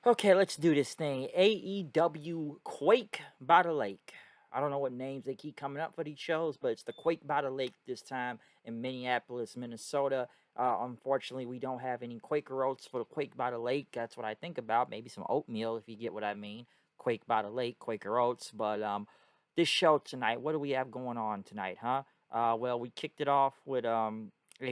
Okay, let's do this thing. AEW Quake by the Lake. I don't know what names they keep coming up for these shows, but it's the Quake by the Lake this time in Minneapolis, Minnesota. Unfortunately, we don't have any Quaker oats for the Quake by the Lake. That's what I think about. Maybe some oatmeal, if you get what I mean. Quake by the Lake, Quaker oats. But this show tonight, what do we have going on tonight, huh? Well, we kicked it off with a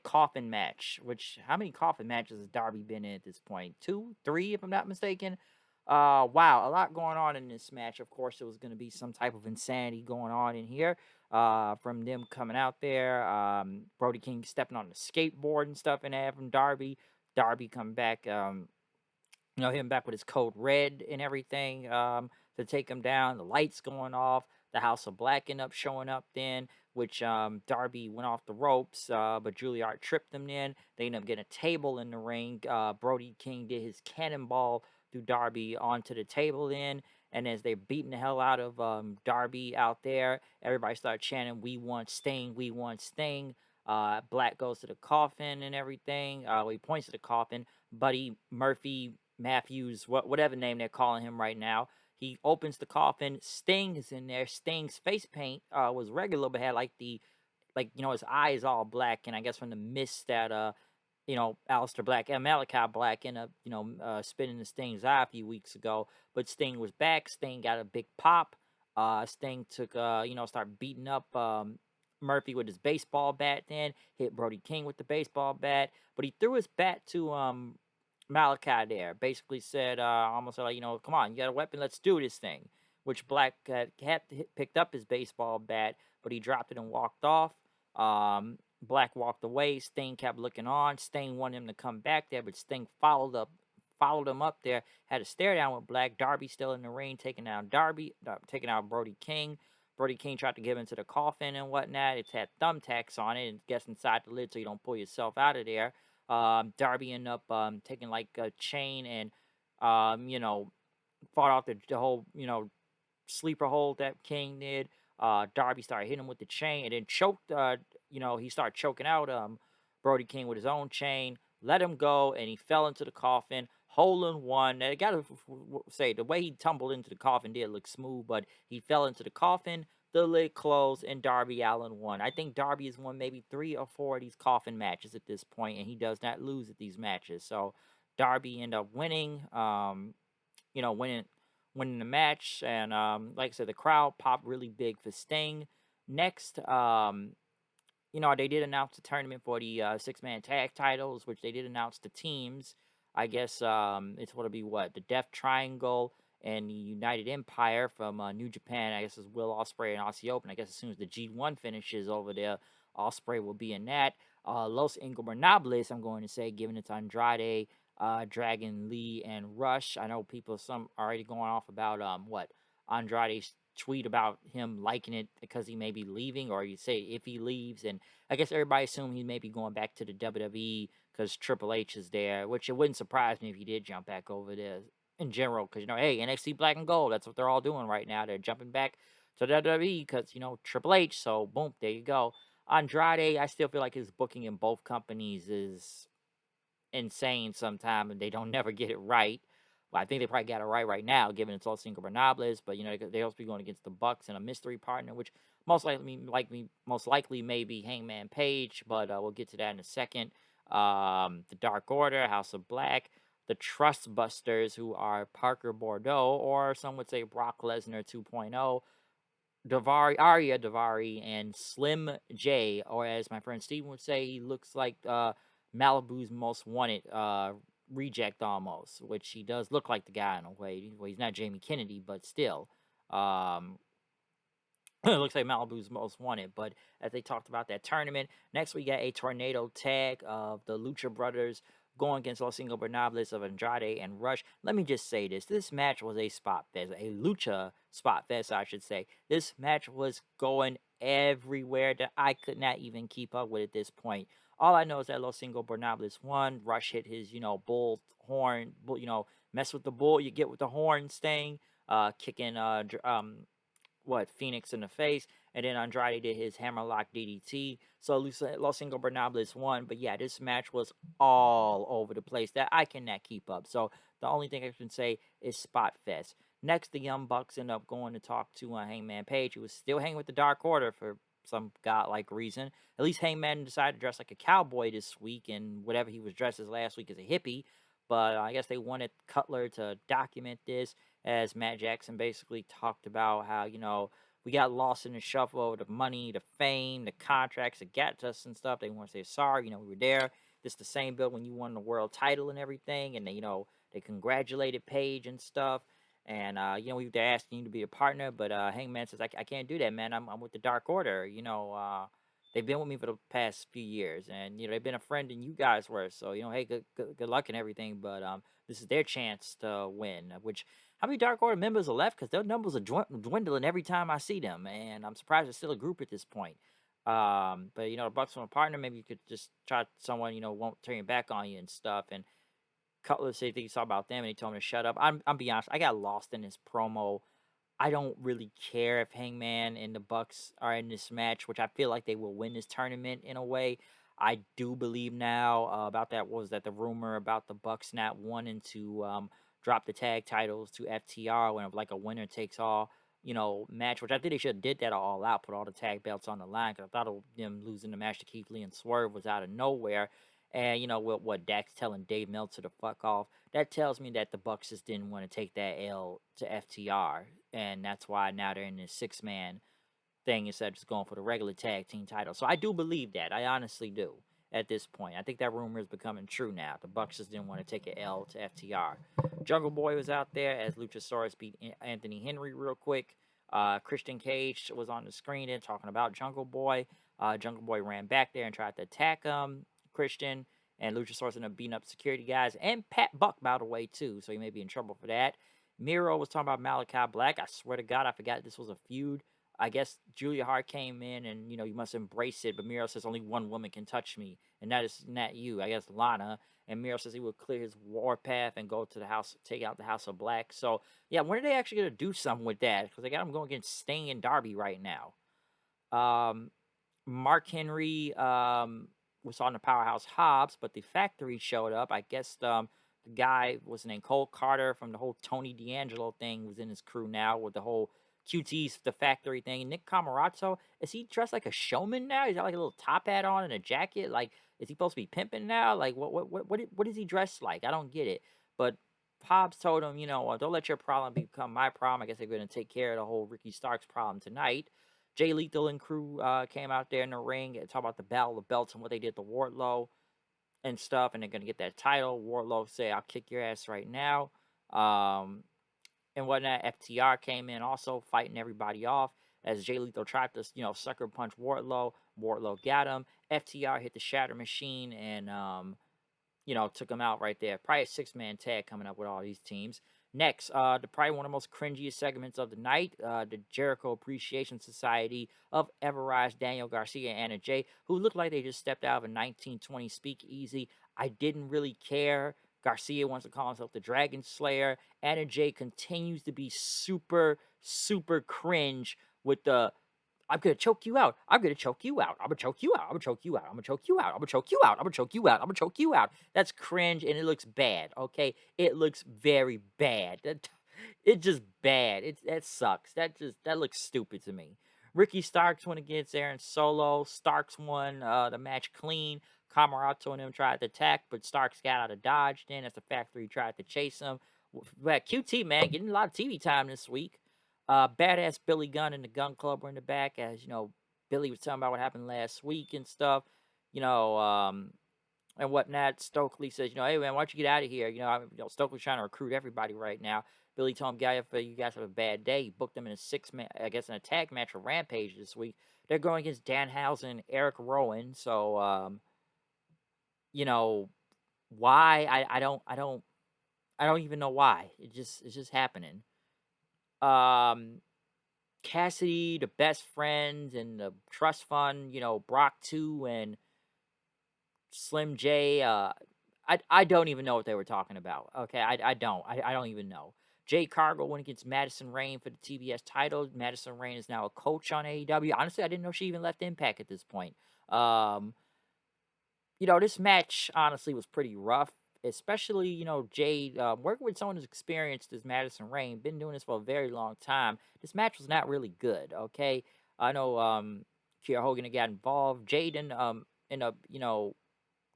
coffin match. Which how many coffin matches has Darby been in at this point? Two, three, if I'm not mistaken. Wow, a lot going on in this match. Of course, there was going to be some type of insanity going on in here. From them coming out there, Brody King stepping on the skateboard and stuff, and that from Darby. Darby coming back. Him back with his code red and everything to take him down. The lights going off. The House of Black end up showing up then, which Darby went off the ropes, but Juilliard tripped him in. They ended up getting a table in the ring. Brody King did his cannonball through Darby onto the table then. And as they're beating the hell out of Darby out there, everybody started chanting, "We want Sting, we want Sting." Black goes to the coffin and everything. He points to the coffin. Buddy Murphy Matthews, whatever name they're calling him right now. He opens the coffin. Sting is in there. Sting's face paint was regular, but had his eye is all black, and I guess from the mist that Aleister Black and Malachi Black ended up spinning the Sting's eye a few weeks ago. But Sting was back. Sting got a big pop. Sting took started beating up Murphy with his baseball bat. Then hit Brody King with the baseball bat, but he threw his bat to Malachi there. Basically said, almost like, come on, you got a weapon, let's do this thing. Which Black picked up his baseball bat, but he dropped it and walked off. Black walked away. Sting kept looking on. Sting wanted him to come back there, but Sting followed him up there. Had a stare down with Black. Darby still in the ring, taking down taking out Brody King. Brody King tried to get into the coffin and whatnot. It's had thumbtacks on it and gets inside the lid so you don't pull yourself out of there. Darby ended up taking like a chain and fought off the whole sleeper hold that King did. Darby started hitting him with the chain and then choked. He started choking out Brody King with his own chain. Let him go, and he fell into the coffin. Hole in one. I gotta say, the way he tumbled into the coffin did look smooth, but he fell into the coffin. The lid closed, and Darby Allin won. I think Darby has won maybe 3 or 4 of these coffin matches at this point, and he does not lose at these matches. So Darby ended up winning. Winning the match, and like I said, the crowd popped really big for Sting. Next, they did announce the tournament for the 6-man tag titles, which they did announce the teams. I guess it's going to be the Death Triangle and the United Empire from New Japan. I guess it's Will Ospreay and Aussie Open. I guess as soon as the G1 finishes over there, Ospreay will be in that. Los Ingobernables, I'm going to say, giving it to Andrade, Dragon Lee, and Rush. I know some already going off about Andrade's tweet about him liking it because he may be leaving, or you say if he leaves, and I guess everybody assumed he may be going back to the WWE because Triple H is there, which it wouldn't surprise me if he did jump back over there in general, because hey, NXT Black and Gold, that's what they're all doing right now. They're jumping back to WWE because Triple H. So boom, there you go. Andrade, I still feel like his booking in both companies is insane sometimes, and they don't never get it right. Well, I think they probably got it right now, given it's Los Ingobernables, but they also be going against the Bucks and a mystery partner, which most likely may be Hangman Page, but we'll get to that in a second. The Dark Order, House of Black, the Trust Busters, who are Parker Bordeaux, or some would say Brock Lesnar 2.0, Arya Davari, and Slim J, or as my friend Steven would say, he looks like Malibu's Most Wanted reject almost, which he does look like the guy in a way. Well, he's not Jamie Kennedy, but still. It looks like Malibu's Most Wanted. But as they talked about that tournament, next we got a tornado tag of the Lucha Brothers going against Los Ingobernables of Andrade and Rush. Let me just say this. This match was a spot fest, a Lucha spot fest, I should say. This match was going everywhere that I could not even keep up with at this point. All I know is that Los Ingobernables won. Rush hit his, bull horn, mess with the bull, you get with the horn sting, kicking Phoenix in the face. and then Andrade did his hammerlock DDT. So Los Ingobernables won, but yeah, this match was all over the place that I cannot keep up. So the only thing I can say is Spot Fest. Next, the Young Bucks end up going to talk to Hangman Page, who was still hanging with the Dark Order for some godlike reason. At least Hangman decided to dress like a cowboy this week, and whatever he was dressed as last week as a hippie. But I guess they wanted Cutler to document this, as Matt Jackson basically talked about how, we got lost in the shuffle of the money, the fame, the contracts that got to us and stuff. They want to say sorry, we were there. This the same bill when you won the world title and everything, and they congratulated Paige and stuff. And they're asking you to be a partner, but Hangman says, I can't do that, man. I'm with the Dark Order. They've been with me for the past few years, and they've been a friend and you guys were. So hey, good luck and everything. But this is their chance to win. Which, how many Dark Order members are left? Because their numbers are dwindling every time I see them, and I'm surprised there's still a group at this point. But the Bucks from a partner, maybe you could just try someone won't turn your back on you and stuff. And Cutler said he saw about them, and he told me to shut up. I'm be honest, I got lost in his promo. I don't really care if Hangman and the Bucks are in this match, which I feel like they will win this tournament in a way. I do believe now about that was that the rumor about the Bucks not wanting to drop the tag titles to FTR when like a winner takes all match, which I think they should have did that all out, put all the tag belts on the line, because I thought them losing the match to Keith Lee and Swerve was out of nowhere. And what Dax telling Dave Meltzer to fuck off, that tells me that the Bucks just didn't want to take that L to FTR, and that's why now they're in this 6-man thing instead of just going for the regular tag team title. So I do believe that. I honestly do at this point. I think that rumor is becoming true now. The Bucks just didn't want to take an L to FTR. Jungle Boy was out there as Luchasaurus beat Anthony Henry real quick. Christian Cage was on the screen and talking about Jungle Boy. Jungle Boy ran back there and tried to attack Christian, and Luchasaurus ended up beating up security guys and Pat Buck, by the way, too. So he may be in trouble for that. Miro was talking about Malachi Black. I swear to God, I forgot this was a feud. I guess Julia Hart came in and, you must embrace it. But Miro says only one woman can touch me, and that is not you. I guess Lana. And Miro says he will clear his warpath and go to the house, take out the House of Black. So, yeah, when are they actually going to do something with that? Because they got him going against Sting and Darby right now. Mark Henry was on the Powerhouse Hobbs, but the Factory showed up. I guess the guy was named Cole Carter from the whole Tony D'Angelo thing was in his crew now with the whole QT's the Factory thing. Nick Camarato, is he dressed like a showman now? He's got like a little top hat on and a jacket. Like, is he supposed to be pimping now? Like, what is he dressed like? I don't get it. But Hobbs told him, don't let your problem become my problem. I guess they're going to take care of the whole Ricky Starks problem tonight. Jay Lethal and crew came out there in the ring and talk about the Battle of Belts and what they did to Wardlow and stuff, and they're going to get that title. Wardlow say, I'll kick your ass right now. And whatnot. FTR came in also fighting everybody off as Jay Lethal tried to, sucker punch Wardlow. Wardlow got him. FTR hit the Shatter Machine and, took him out right there. Probably a 6-man tag coming up with all these teams. Next, probably one of the most cringiest segments of the night, the Jericho Appreciation Society of Everrise, Daniel Garcia, and Anna Jay, who looked like they just stepped out of a 1920 speakeasy. I didn't really care. Garcia wants to call himself the Dragon Slayer. Anna Jay continues to be super, super cringe with the I'm gonna choke you out. I'm gonna choke you out. I'm gonna choke you out. I'm gonna choke you out. I'm gonna choke you out. I'm gonna choke you out. I'm gonna choke you out. I'm gonna choke you out. That's cringe and it looks bad. Okay, it looks very bad. It's just bad. That sucks. That looks stupid to me. Ricky Starks went against Aaron Solo. Starks won the match clean. Camarato and him tried to attack, but Starks got out of dodge. Then as the Factory tried to chase him. But QT, man, getting a lot of TV time this week. Badass Billy Gunn and the Gun Club were in the back, as Billy was telling about what happened last week and stuff, and whatnot. Stokely says, hey man, why don't you get out of here? Stokely's trying to recruit everybody right now. Billy told him, guy, if you guys have a bad day, he booked them in a 6-man, I guess, in a tag match for Rampage this week. They're going against Danhausen and Eric Rowan. So, why? I don't even know why. It's just happening. Cassidy, the Best Friends, and the Trust Fund, Brock 2 and Slim J. I don't even know what they were talking about. Okay, I don't even know. Jade Cargill went against Madison Rayne for the TBS title. Madison Rayne is now a coach on AEW. Honestly, I didn't know she even left Impact at this point. Um, this match honestly was pretty rough, especially, Jade working with someone as experienced as Madison Rayne, been doing this for a very long time. This match was not really good, okay? I know Kiera Hogan got involved. Jade ended up,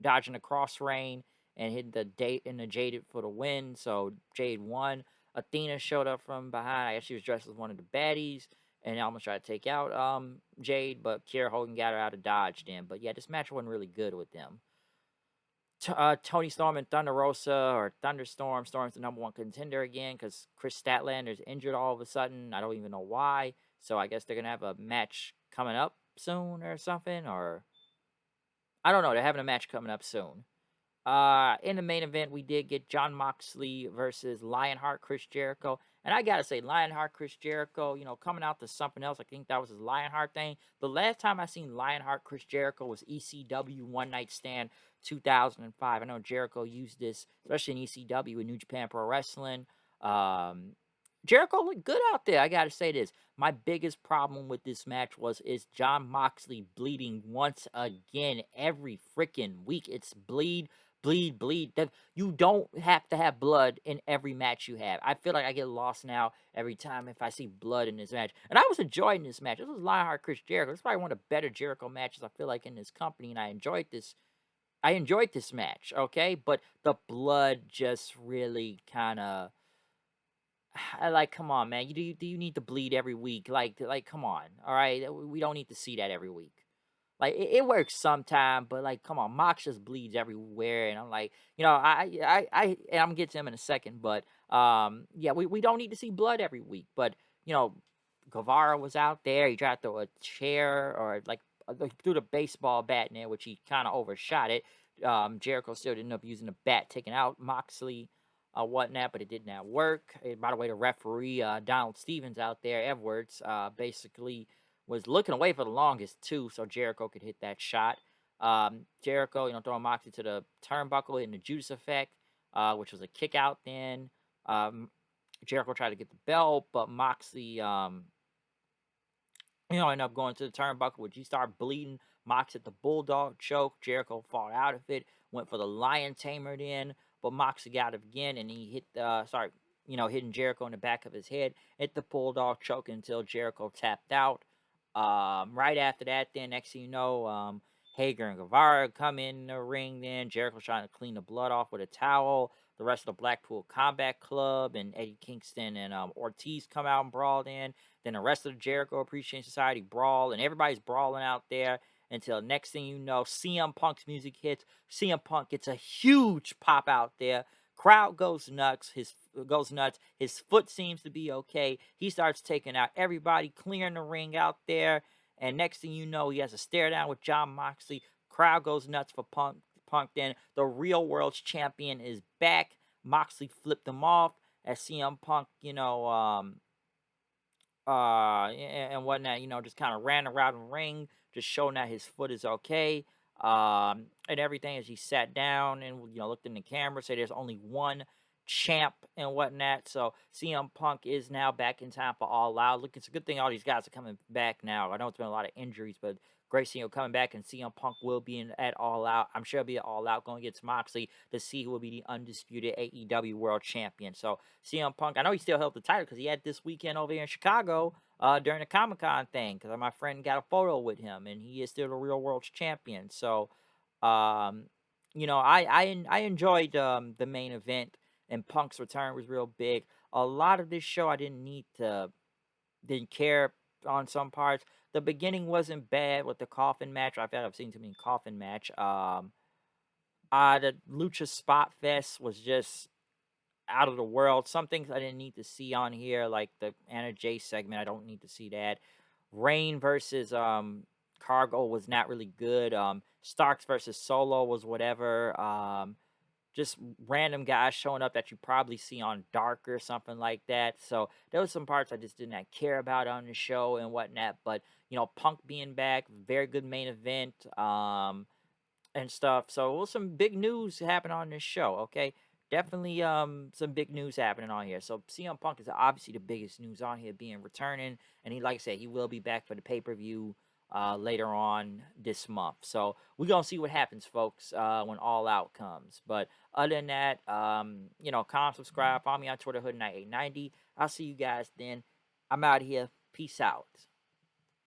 dodging the cross rain and hitting the date in the Jaded for the win. So Jade won. Athena showed up from behind. I guess she was dressed as one of the baddies and almost tried to take out Jade, but Kiera Hogan got her out of dodge then. But yeah, this match wasn't really good with them. Tony Storm and Thunder Rosa, or Thunderstorm. Storm's the number one contender again because Chris Statlander's injured all of a sudden. I don't even know why. So I guess they're going to have a match coming up soon or something. Or I don't know. They're having a match coming up soon. In the main event, we did get Jon Moxley versus Lionheart Chris Jericho. And I gotta say, Lionheart Chris Jericho, coming out to something else. I think that was his Lionheart thing. The last time I seen Lionheart Chris Jericho was ECW One Night Stand 2005. I know Jericho used this, especially in ECW with New Japan Pro Wrestling. Jericho looked good out there. I gotta say this. My biggest problem with this match is Jon Moxley bleeding once again every freaking week. It's bleed, bleed, bleed. You don't have to have blood in every match you have. I feel like I get lost now every time if I see blood in this match. And I was enjoying this match. This was Lionheart Chris Jericho. It's probably one of the better Jericho matches I feel like in this company, and I enjoyed this. I enjoyed this match, okay? But the blood just really kind of come on, man. Do you need to bleed every week? Come on, all right. We don't need to see that every week. Like it works sometime, but come on, Mox just bleeds everywhere, and I'm like, and I'm gonna get to him in a second, but yeah, we don't need to see blood every week, but you know, Guevara was out there. He tried to throw a chair or threw the baseball bat in there, which he kind of overshot it. Jericho still ended up using the bat, taking out Moxley, whatnot, but it did not work. And by the way, the referee, Donald Stevens out there, Edwards, basically was looking away for the longest too, so Jericho could hit that shot. Jericho, throwing Moxley to the turnbuckle, hitting the Judas effect, which was a kick out then. Jericho tried to get the belt, but Moxley, ended up going to the turnbuckle, which he started bleeding. Mox hit the bulldog choke. Jericho fought out of it, went for the lion tamer then, but Moxley got it again, and he hitting Jericho in the back of his head, hit the bulldog choke until Jericho tapped out. Right after that, then next thing you know, Hager and Guevara come in the ring. Then Jericho's trying to clean the blood off with a towel. The rest of the Blackpool Combat Club and Eddie Kingston and Ortiz come out and brawl in. Then the rest of the Jericho Appreciation Society brawl, and everybody's brawling out there until next thing you know, CM Punk's music hits. CM Punk gets a huge pop out there. Crowd goes nuts. His foot seems to be okay. He starts taking out everybody, clearing the ring out there. And next thing you know, he has a stare down with Jon Moxley. Crowd goes nuts for Punk. Then the real world's champion is back. Moxley flipped him off as CM Punk, and whatnot, just kind of ran around the ring, just showing that his foot is okay, and everything as he sat down and, looked in the camera, said there's only one champ and whatnot. So CM Punk is now back in time for All Out. Look, it's a good thing all these guys are coming back now. I know it's been a lot of injuries, but great seeing him coming back, and CM Punk will be at All Out. I'm sure he'll be at All Out going against Moxley to see who will be the undisputed AEW World Champion. So CM Punk, I know he still held the title because he had this weekend over here in Chicago during the Comic-Con thing, because my friend got a photo with him, and he is still the real world's champion. So, I enjoyed the main event, and Punk's return was real big. A lot of this show I didn't care on some parts. The beginning wasn't bad with the Coffin Match. I feel like I've seen too many Coffin Match. The Lucha Spot Fest was just out of the world. Some things I didn't need to see on here, like the Anna Jay segment. I don't need to see that. Rain versus Cargo was not really good. Starks versus Solo was whatever. Just random guys showing up that you probably see on Dark or something like that. So there was some parts I just did not care about on the show and whatnot. But Punk being back, very good main event, and stuff. So it was some big news happened on this show. Okay, definitely some big news happening on here. So CM Punk is obviously the biggest news on here, being returning, and he, like I said, he will be back for the pay-per-view later on this month. So we're gonna see what happens, folks, when All Out comes. But other than that, comment, subscribe, follow me on Twitter, Hood Knight 890. I'll see you guys then. I'm out of here. Peace out.